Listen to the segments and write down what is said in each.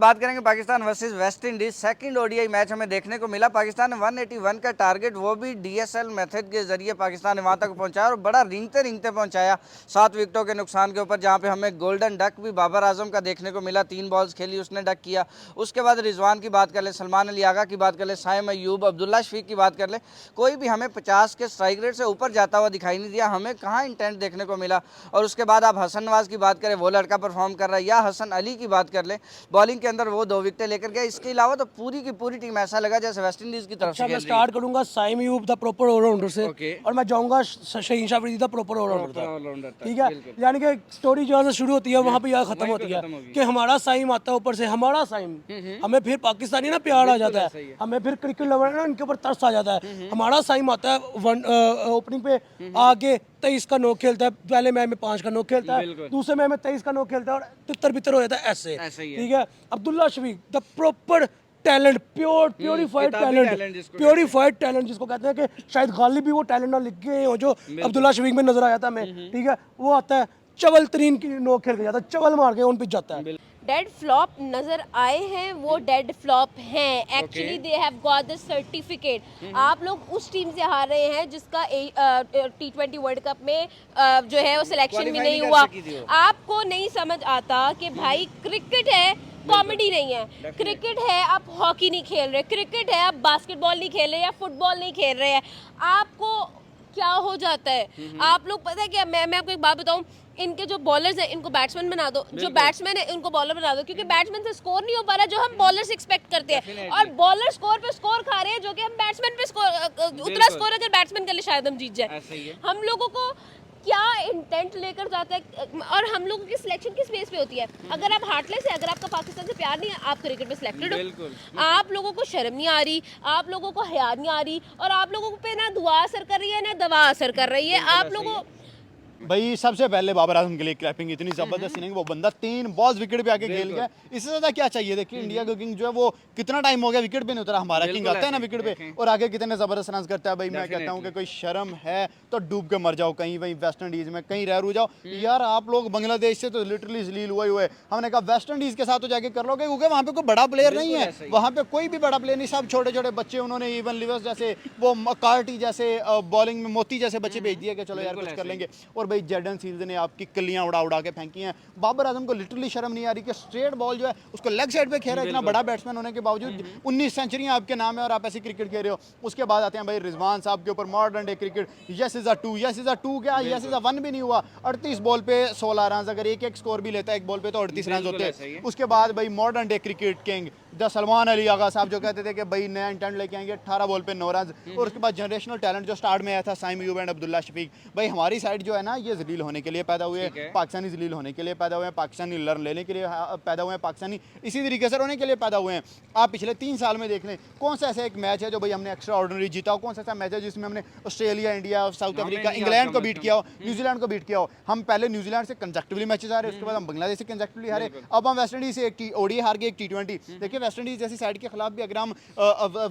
बात करेंगे Pakistan versus West Indies. Second ODI match हमें देखने को मिला। पाकिस्तान ने 181 का टारगेट, वो भी डीएसएल मेथड के जरिए पाकिस्तान ने वहां तक पहुंचाया और बड़ा रिंगते रिंगते पहुंचाया 7 विकेटों के नुकसान के ऊपर, जहां पे हमें गोल्डन डक भी बाबर आजम का देखने को मिला। 3 बॉल्स खेली, उसने डक किया। उसके बाद रिजवान की बात कर ले, सलमान अली आगा की बात कर ले, साइम अयूब, अब्दुल्ला शफीक की बात कर ले, कोई भी हमें 50 के स्ट्राइक रेट से ऊपर जाता हुआ दिखाई नहीं दिया। हमें कहाँ इंटेंट देखने को मिला। और उसके बाद आप हसन नवाज की बात करें, वो लड़का परफॉर्म कर रहा है, या हसन अली की बात कर ले, बॉलिंग के अंदर वो 2 विकेटें लेकर गया। इसके अलावा तो पूरी की पूरी टीम ऐसा लगा जैसे वेस्ट इंडीज की तरफ से खेल मैं रही है। स्टार्ट करूंगा Saim Ayub the proper allrounder से, ओके। और मैं जाऊंगा Shaheen Shah Afridi the proper allrounder allrounder तक। ठीक है, यानी कि स्टोरी जहाँ से शुरू होती है वहाँ पे यहाँ खत्म वहीं पे होती है खत्म होगी। कि हमारा साइम आता है ऊपर से, हमारा साइम, हमें फिर पाकिस्तानी ना प्यार आ जाता ऐसा ही है, है। हमें फिर क्रिकेट लवर ना इनके ऊपर तरस आ जाता है। हमारा साइम आता है ओपनिंग पे आके 23 का नॉक खेलता है, पहले मैच में 5 का नॉक खेलता है, दूसरे मैच में 23 का नॉक खेलता है और तितर बितर हो जाता है ऐसे। ऐसा ही है। ठीक है, Abdullah Shafique the proper talent, purified talent जिसको कहते हैं कि शायद गालिब भी वो टैलेंट ना लिख के हो जो अब्दुल्ला शफीक में नजर आया था हमें। ठीक है, वो आता है चवल तरीन की नोक खेल के जाता है, चवल मार के उन पे जाता है। डेड फ्लॉप नजर आए हैं, वो डेड फ्लॉप हैं। Actually they have got the certificate. आप लोग उस टीम से हार रहे हैं जिसका T20 वर्ल्ड कप में जो है वो सिलेक्शन भी नहीं हुआ। आपको नहीं समझ आता कि भाई क्रिकेट है, कॉमेडी नहीं है। क्रिकेट है, आप हॉकी नहीं खेल रहे, क्रिकेट है, आप बास्केटबॉल नहीं खेल रहे या फुटबॉल नहीं खेल रहे हैं। आपको क्या हो जाता है? आप लोग पता है क्या, मैं आपको एक बात बताऊं, इनके जो बॉलर्स हैं इनको बैट्समैन बना दो, जो बैट्समैन है इनको बॉलर बना दो, क्योंकि बैट्समैन से स्कोर नहीं हो पा रहा जो हम बॉलर से एक्सपेक्ट करते हैं, और बॉलर स्कोर पे स्कोर खा रहे हैं जो कि हम बैट्समैन पे उतना स्कोर अगर बैट्समैन कर ले शायद हम जीत जाए। हम लोगों को क्या इंटेंट लेकर जाता है, और हम लोगों की सिलेक्शन किस बेस पे होती है? अगर आप हार्टलेस है, अगर आपका पाकिस्तान से प्यार नहीं है, आप क्रिकेट में सिलेक्टेड हो। आप लोगों को शर्म नहीं आ रही, आप लोगों को हया नहीं आ रही, और आप लोगों पे ना दुआ असर कर रही है ना दवा असर कर रही है। आप लोगों भाई सबसे पहले बाबर आजम के लिए क्लैपिंग, इतनी जबरदस्त इनिंग, वो बंदा 3 बॉल्स विकेट पे आके खेल गया। इससे ज्यादा क्या चाहिए? देखिए इंडिया का किंग जो है वो कितना टाइम हो गया विकेट पे नहीं उतरा, हमारा किंग आता है ना विकेट पे और आगे कितने जबरदस्त रन करता है। भाई मैं कहता हूँ कि कोई शर्म है तो डूब के मर जाओ कहीं, वहीं वेस्ट इंडीज में कहीं रह रू जाओ यार। आप लोग बांग्लादेश से तो लिटरली जलील हुए। हमने कहा वेस्ट इंडीज के साथ तो जाके कर लोगे, क्योंकि वहाँ पे कोई बड़ा प्लेयर नहीं है, वहाँ पे कोई भी बड़ा प्लेयर नहीं, सब छोटे छोटे बच्चे। उन्होंने इवन लिवर्स जैसे वो कार्टी जैसे बॉलिंग में मोती जैसे बच्चे भेज दिए कि चलो यार कुछ कर लेंगे। और भाई जेडन सील्स ने आपकी कलियां उड़ा उड़ा के फेंकी हैं। बाबर आजम को लिटरली शर्म नहीं आ रही कि स्ट्रेट बॉल जो है उसको लेग साइड पे खेल रहा है, इतना बड़ा बैट्समैन होने के बावजूद। 19 सेंचुरियां आपके नाम है और आप ऐसी क्रिकेट खेल रहे हो। उसके बाद आते हैं भाई रिजवान साहब के ऊपर, modern day cricket, yes is a 2, yes is a 2 क्या, यस इज अ 1 भी नहीं हुआ। 38 बॉल पे 16 रन, अगर एक एक स्कोर भी लेता है एक बॉल पे तो 38 रन होते हैं। उसके बाद भाई modern day cricket king the Salman Ali Agha साहब जो कहते थे कि भाई नया इंटेंट लेके आएंगे, 18 बॉल पे 9 रन। और उसके बाद जनरेशनल टैलेंट जो स्टार्ट में आया था साइम अयूब एंड अब्दुल्ला शफीक। भाई हमारी साइड जो है ना ये जलील होने के लिए पैदा हुए, पाकिस्तानी जलील होने के लिए पैदा हुए हैं, पाकिस्तानी लर्न लेने के लिए पैदा हुए हैं, पाकिस्तानी इसी तरीके से होने के लिए पैदा हुए हैं। आप पिछले 3 साल में देख लें कौन सा ऐसा एक मैच है जो भाई हमने एक्स्ट्रा ऑर्डिनरी जीता हो, कौन सा ऐसा मैच है जिसमें हमने Australia, India, south Africa, England को बीट किया हो, न्यूजीलैंड को बीट किया हो। हम पहले न्यूजीलैंड से कंजेक्टिवली मैचेस हारे, उसके बाद हम बांग्लादेश से कंजेक्टिवली हारे, अब हम वेस्ट इंडीज से एक ओडीआई हार गए, एक T20। देखिए वेस्ट इंडीज जैसी साइड के खिलाफ भी अगर हम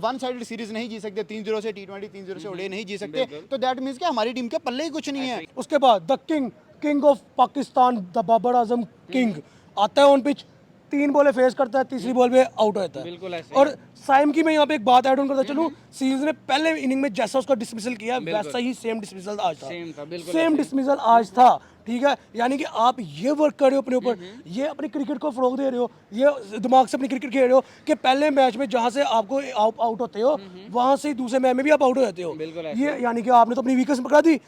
1 साइडेड सीरीज नहीं जी सकते, 3-0 से T20, 3-0 से ओडीआई नहीं जी सकते, तो दैट मींस कि हमारी टीम के पल्ले ही कुछ नहीं है। उसके बाद the king of Pakistan, the Babar Azam king आता है ऑन पिच, 3 बॉलें फेस करता है, तीसरी बॉल पे आउट हो जाता है। और साइम की मैं यहाँ पे एक बात ऐड ऑन करता चलूँ, सीरीज ने पहले इनिंग में जैसा उसका डिसमिसल किया वैसा ही सेम डिसमिसल आज था, सेम डिसमिसल आज था। ठीक है, यानी कि आप ये वर्क कर रहे हो अपने ऊपर, ये अपनी क्रिकेट को फरोग दे रहे हो, ये दिमाग से अपनी क्रिकेट खेल रहे हो कि पहले मैच में जहां से आपको आउट होते हो वहां से ही दूसरे मैच में भी आप आउट हो जाते हो। ये यानी कि आपने तो अपनी वीकनेस पकड़ा दी।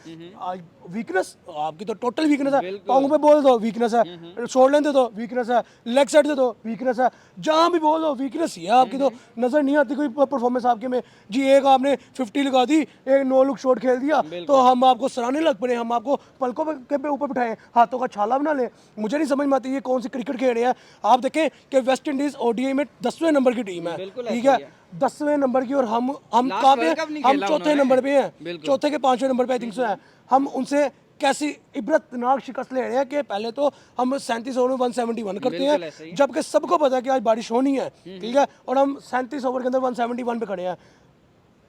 वीकनेस आपकी तो टोटल वीकनेस है, पाँव पे बोल दो वीकनेस है, शोल्डर दे दो वीकनेस है, लेग साइड दे दो वीकनेस है, जहां भी बोल दो वीकनेस ही है आपकी। तो नजर नहीं आती कोई परफॉर्मेंस आपके में जी। एक आपने 50 लगा दी, एक नो लुक शॉट खेल दिया तो हम आपको सराहने लग पड़े, हम आपको पलकों के ऊपर बिठाएं, हाथों का छाला बना ले। मुझे नहीं समझ में आती ये कौन सी क्रिकेट खेल रहे हैं। आप देखें कि वेस्ट इंडीज ओडीआई में 10वें नंबर की टीम है, ठीक है, 10वें नंबर की, और हम कहाँ पे, हम चौथे नंबर पे हैं, चौथे के 5वें नंबर पे आई थिंक सो है। हम उनसे कैसी इबरतनाक शिकस्त ले रहे हैं कि पहले तो हम 37 ओवर में 171 करते हैं, जबकि सबको पता है कि आज बारिश होनी है, ठीक है, और हम 37 ओवर के अंदर 171 पे खड़े हैं।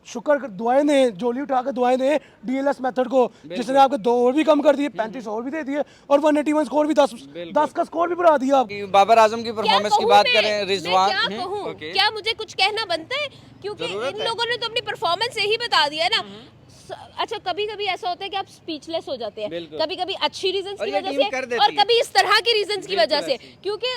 शुक्र दुआएं दें, जोली उठा के दुआएं दें डीएलएस मेथड को, जिसने आपके 2 और भी कम कर दिए, 35 और भी दे दिए, और 181 स्कोर भी 10 का स्कोर भी बढ़ा दिया आप। कि बाबर आजम की परफॉर्मेंस की बात करें, रिजवान मैं क्या कहूँ, क्या मुझे कुछ कहना बनता है, क्योंकि इन लोगों ने तो अपनी परफॉर्मेंस यही बता दिया है ना। अच्छा, कभी कभी ऐसा होता है कि आप स्पीचलेस हो जाते हैं, कभी कभी अच्छी रीजंस की वजह से और कभी इस तरह की रीजंस की वजह से, क्योंकि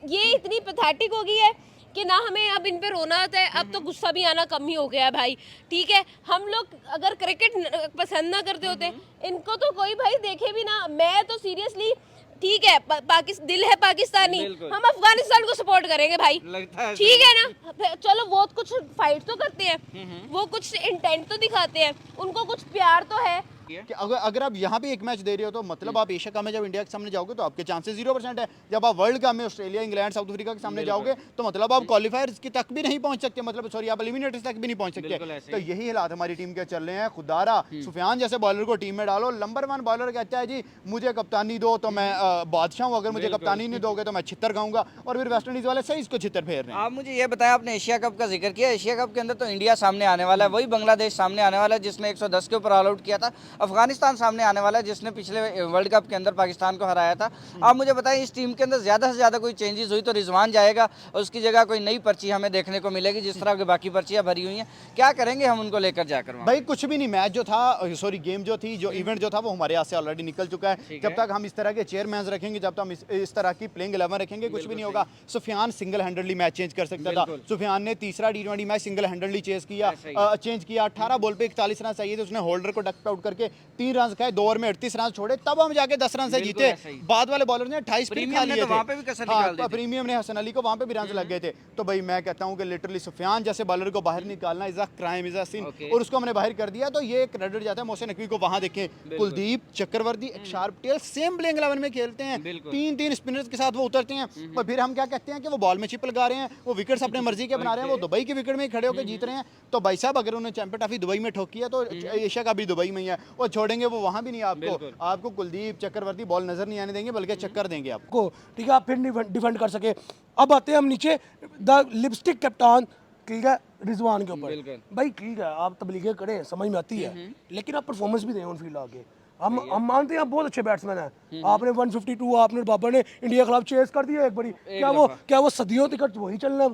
ये इतनी पैथेटिक हो गई है कि ना हमें अब इन पे रोना आता है, अब तो गुस्सा भी आना कम ही हो गया है भाई। ठीक है, हम लोग अगर क्रिकेट पसंद ना करते होते, इनको तो कोई भाई देखे भी ना। मैं तो सीरियसली, ठीक है, दिल है पाकिस्तानी, हम अफगानिस्तान को सपोर्ट करेंगे भाई, ठीक है ना। चलो वो कुछ फाइट तो करते हैं, वो कुछ इंटेंट तो दिखाते हैं, उनको कुछ प्यार तो है। कि अगर आप यहाँ पे एक मैच दे रहे हो तो मतलब आप एशिया कप में जब इंडिया के सामने जाओगे तो आपके चांसेस 0% है। जब आप वर्ल्ड कप में ऑस्ट्रेलिया, इंग्लैंड, साउथ अफ्रीका के सामने जाओगे तो मतलब आप क्वालिफायर्स की तक भी नहीं पहुंच सकते, मतलब सॉरी आप एलिमिनेटर्स तक भी नहीं पहुंच सकते। तो यही हालात हमारी टीम के चल रहे हैं। खुदारा सुफियान जैसे बॉलर को टीम में डालो, नंबर 1 बॉलर कहता है जी मुझे कप्तानी दो तो मैं बादशाह हूँ, अगर मुझे कप्तानी नहीं दोगे तो मैं छितर खाऊंगा, और फिर वेस्ट इंडीज वाले सही इसको छितर फेर रहे हैं। आप मुझे ये बताया, आपने एशिया कप का जिक्र किया, एशिया कप के अंदर तो इंडिया सामने आने वाला है, वही बांग्लादेश सामने आने वाला है जिसने 110 के ऊपर ऑल आउट किया था, अफगानिस्तान सामने आने वाला है जिसने पिछले वर्ल्ड कप के अंदर पाकिस्तान को हराया था। आप मुझे बताएं, इस टीम के अंदर ज़्यादा से ज़्यादा कोई चेंजेस हुई तो रिजवान जाएगा और उसकी जगह कोई नई पर्ची हमें देखने को मिलेगी, जिस तरह की बाकी पर्चियाँ भरी हुई हैं, क्या करेंगे हम उनको लेकर जाकर? भाई कुछ भी नहीं, मैच जो था, सॉरी गेम जो थी, जो इवेंट जो था वो हमारे हाथ से ऑलरेडी निकल चुका है। जब तक हम इस तरह के चेयरमैन रखेंगे, जब तक हम इस तरह की प्लेइंग 11 रखेंगे, कुछ भी नहीं होगा। Sufiyan single handedly match change कर सकता था। सुफियान ने तीसरा T20 मैच सिंगल हैंडली चेंज किया। 18 बॉल पे 41 रन चाहिए थे, उसने होल्डर को डक आउट करके 3 रन खाए, 2 ओवर में 38 रन छोड़े, तब हम जाके 10 रन से जीते। बाद वाले बॉलर ने 28 फिर खा लिए थे, वहां पे भी कसर निकाल दी थी। प्रीमियम ने हसन अली को वहां पे भी रन लग गए थे। तो भाई मैं कहता हूं कि लिटरली सुफियान जैसे बॉलर को बाहर निकालना is a crime, is a sin, और उसको हमने बाहर कर दिया। तो ये क्रेडिट जाता है मोहसिन नकवी को। वहां देखें कुलदीप, चक्रवर्ती, एक शार्प टेल सेम प्लेइंग 11 में खेलते हैं, 3-3 स्पिनर्स के साथ वो उतरते हैं, और फिर हम क्या कहते हैं कि वो बॉल में चिप लगा रहे हैं, वो विकेट्स अपने मर्जी के बना रहे हैं, वो दुबई की विकेट में खड़े होकर जीत रहे हैं। तो भाई साहब अगर उन्होंने चैंपियन ट्रॉफी दुबई में ठोकी है तो एशिया का भी दुबई में ही है, वो छोड़ेंगे वो वहां भी नहीं। आपको कुलदीप, चक्रवर्ती बॉल नजर नहीं आने देंगे, बल्कि चक्कर देंगे आपको, ठीक है, आप फिर डिफेंड कर सके। अब आते हैं हम नीचे द लिपस्टिक कप्तान, ठीक है, रिजवान के ऊपर। भाई ठीक है, आप तबलीगें करें, समझ में आती है, लेकिन आप परफॉर्मेंस भी दें ऑन फील्ड आगे। हम मानते हैं आप बहुत अच्छे बैट्समैन हैं, आपने 152 आपने बाबर ने इंडिया के खिलाफ चेस कर दिया एक बारी, क्या वो सदियों तक वही चलना?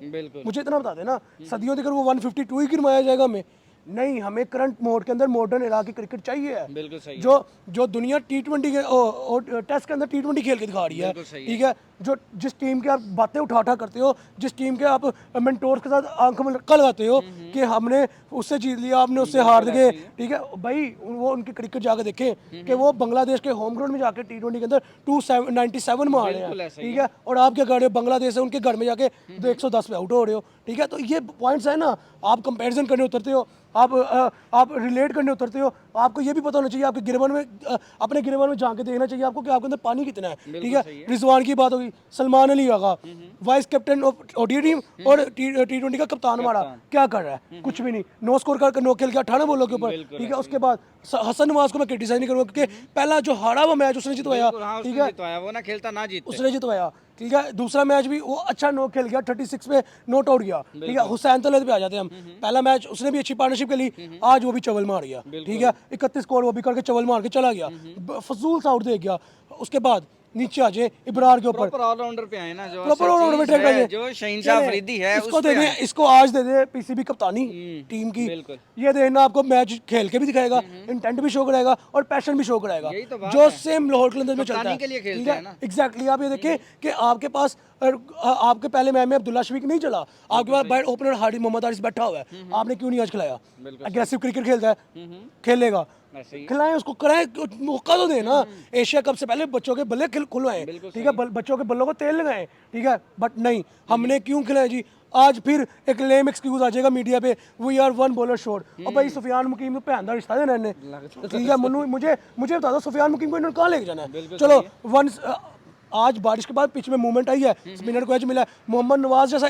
मुझे इतना बता देना, सदियों तक वो 152 ही गिरवाया जाएगा हमें? नहीं, हमें करंट मोड के अंदर मॉडर्न इरा की क्रिकेट चाहिए है। बिल्कुल सही। जो दुनिया T20 के टेस्ट के अंदर T20 खेल के दिखा रही है, ठीक है, जो जिस टीम के आप बातें उठा करते हो, जिस टीम के आप मेंटोर्स के साथ आंखों में लटका लगाते हो कि हमने उससे जीत लिया, आपने उससे हार गए, ठीक है भाई, वो उनकी क्रिकेट जाकर देखें कि वो बांग्लादेश के होम ग्राउंड में जाके T20 के अंदर 297 में आ रहे हैं, ठीक है, और आप क्या कर रहे हो, बांग्लादेश है उनके घर में जाके 110 पे आउट हो रहे हो, ठीक है। तो ये पॉइंट्स है ना, आप कंपैरिजन करने उतरते हो, आप रिलेट करने उतरते हो, आपको ये भी पता होना चाहिए, आपके गिरवन में अपने गिरवन में जाके देखना चाहिए आपको कि आपके अंदर पानी कितना है, ठीक है। रिजवान की बात होगी, Salman Ali Agha vice captain of ODI team और T20 का कप्तान हमारा क्या कर रहा है? कुछ भी नहीं, नो स्कोर कर नो खेल के 18 बॉलों के ऊपर, ठीक है। उसके बाद हसन नवाज को मैं क्रिटिसाइज नहीं करूंगा क्योंकि पहला जो हारा वो मैच उसने जितवाया, ठीक है, वो ना खेलता ना जीतते, उसने जितवाया, ठीक है। दूसरा मैच भी वो अच्छा नो खेल गया, 36 पे नोट आउट गया, ठीक है। हुसैन तलत पे आ जाते हैं हम, पहला मैच उसने भी अच्छी पार्टनरशिप के लिए, आज वो भी चवल मार गया, ठीक है, 31 स्कोर वो भी करके चवल मार के चला गया, फजूल सा आउट दे गया। उसके बाद नीचे आ जाए इब्रार के ऊपर, प्रॉपर ऑलराउंडर पे आए ना, जो प्रॉपर ऑलराउंडर पे ट्रैक है, जो शहीनशाह अफरीदी है, इसको दे दे, इसको आज दे दे पीसीबी कप्तानी टीम की, ये देना आपको मैच खेल के भी दिखाएगा, इंटेंट भी शो कराएगा और पैशन भी शो कराएगा, जो सेम लाहौर कलंदर में चलता है, ठीक है। एग्जैक्टली, आप ये देखें कि आपके पास आपके पहले मैच में अब्दुल्ला शफीक नहीं चला, आपके पास बैट ओपनर हार्डी मोहम्मद हारिस बैठा हुआ है, आपने क्यों नहीं आज खिलाया? अग्रेसिव क्रिकेट खेलता है, खेलेगा, खिलाएं उसको, कराएं, मौका तो देना। एशिया कप से पहले बच्चों के बल्ले खुलवाएं, ठीक है, बच्चों के बल्लों को तेल लगाएं, ठीक है, बट नहीं, हमने क्यों खिलाए जी? आज फिर एक लेम एक्सक्यूज आ जाएगा मीडिया पे, वी आर 1 बॉलर शॉर्ट। और भाई सुफियान मुकीम को भैन दा रिश्ता देना इन्हें, ठीक है। मुझे बता दो सुफियान मुकीम को इन्होंने कहाँ लेके जाना है? चलो आज बारिश के बाद पिच में मूवमेंट आई है, स्पिनर को एज मिला है। मोहम्मद नवाज जैसा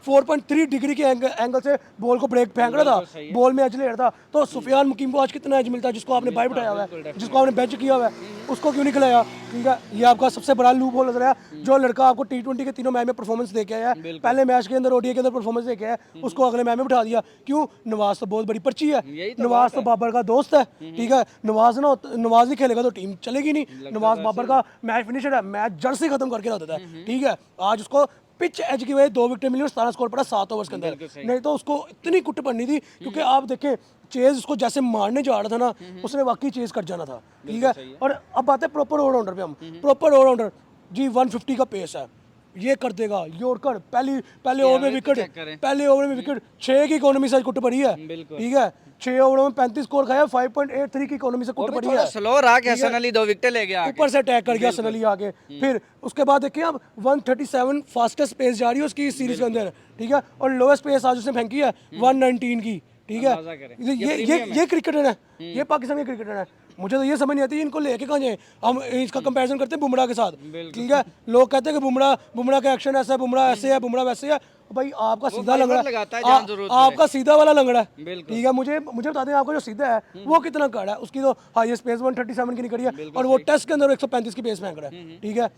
4.3 डिग्री के एंगल से बॉल को ब्रेक फेंक रहा था, बॉल में एज ले रहा था, तो सुफियान मुकीम को आज कितना एज मिलता है, जिसको आपने बाई बिठाया हुआ है, जिसको आपने बेंच किया हुआ है, उसको क्यों नहीं खिलाया? ठीक है, ये आपका सबसे बड़ा लूप होल नजर आया। जो लड़का आपको T20 के तीनों मैच में परफॉर्मेंस दे के आया है, पहले मैच के अंदर ODI के अंदर परफॉर्मेंस दे के आया है, उसको अगले मैच में बिठा दिया। क्यों? नवाज तो बहुत बड़ी पर्ची है, नवाज तो बाबर का दोस्त है। ठीक है, नवाज नहीं खेलेगा तो टीम चलेगी नहीं। नवाज बाबर का मैच फिनिशर है, मैच जड़ से खत्म करके रख देता है। ठीक है, आज उसको पिच एज की वजह 2 विकेट मिली और 17 स्कोर पड़ा 7 ओवर्स के अंदर, नहीं तो उसको इतनी कुट पड़नी थी। क्योंकि आप देखें चेज उसको जैसे मारने जा रहा था ना, उसने वाकई चेज कर जाना था। ठीक है, और अब बात है प्रॉपर ऑलराउंडर पे। हम प्रॉपर ऑलराउंडर जी 150 का पेस है, ये कर देगा, यॉर्कर पहले ओवर में विकेट, 6 की इकोनॉमी से कुट पड़ी है। ठीक है, 6 ओवरों में 35 स्कोर खाया, 5.83 की इकोनॉमी से कुट पड़ी है। स्लो रहा कि हसन अली 2 विकेट ले गया, ऊपर से अटैक कर गया हसन अली आके। फिर उसके बाद देखिए अब 137 फास्टेस्ट पेस जा रही है उसकी सीरीज के अंदर। ठीक है, और लोएस्ट पेस आज उसने फेंकी है 119 की। ठीक है, ये क्रिकेटर है, ये पाकिस्तान के क्रिकेटर है। मुझे तो ये समझ नहीं आती इनको लेके कहाँ जाए। हम इसका कंपैरिजन करते हैं बुमराह के साथ। ठीक है, लोग कहते हैं कि बुमराह का एक्शन ऐसा है, बुमराह ऐसे है, बुमराह वैसे है। भाई आपका सीधा लंगड़ा आपका सीधा वाला लंगड़ा है। ठीक है, मुझे बता दें आपका जो सीधा है वो कितना कड़ा है। उसकी तो हाईएस्ट पेस 137 की निकली है और वो टेस्ट के अंदर 135 की पेस फेंक रहा है। ठीक है,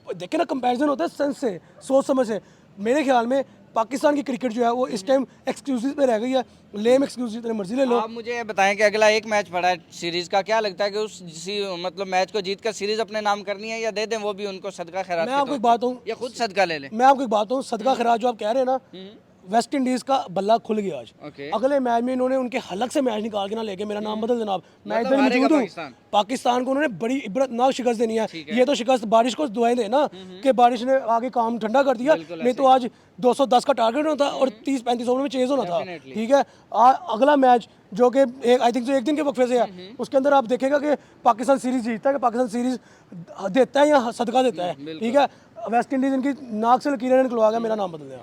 देखिए ना, कंपैरिजन होता है सेंस से, सोच समझ से। मेरे ख्याल में पाकिस्तान की क्रिकेट जो है वो इस टाइम एक्सक्यूजेस पे रह गई है। लेम एक्सक्यूज जितने मर्जी ले लो। आप मुझे ये बताएं कि अगला एक मैच पड़ा है सीरीज का, क्या लगता है कि उस मतलब मैच को जीत कर सीरीज अपने नाम करनी है या दे दें वो भी उनको सदका खैरात? मैं आपको एक बात हूँ, या खुद सदका ले लें? मैं आपको एक बात हूँ, सदका खैरात जो आप कह रहे हैं ना, वेस्ट इंडीज का बल्ला खुल गया आज। अगले मैच में इन्होंने उनके हलक से मैच निकाल के ना लेके मेरा नाम बदल देना आप, मैं इधर मौजूद हूँ। पाकिस्तान को उन्होंने बड़ी इबरतनाक शिकस्त देनी है। ये तो शिकस्त बारिश को दुआएं दे ना कि बारिश ने आगे काम ठंडा कर दिया, नहीं तो आज 210 का टारगेट होना था और 30-35 ओवर में चेज होना था। ठीक है, अगला मैच जो कि आई थिंक एक दिन के वक्फे से है, उसके अंदर आप देखेगा कि पाकिस्तान सीरीज जीतता है कि पाकिस्तान सीरीज देता है या सदका देता है। ठीक है, वेस्ट इंडीज इनकी नाक से लकीरें निकलवा के मेरा नाम बदल दिया।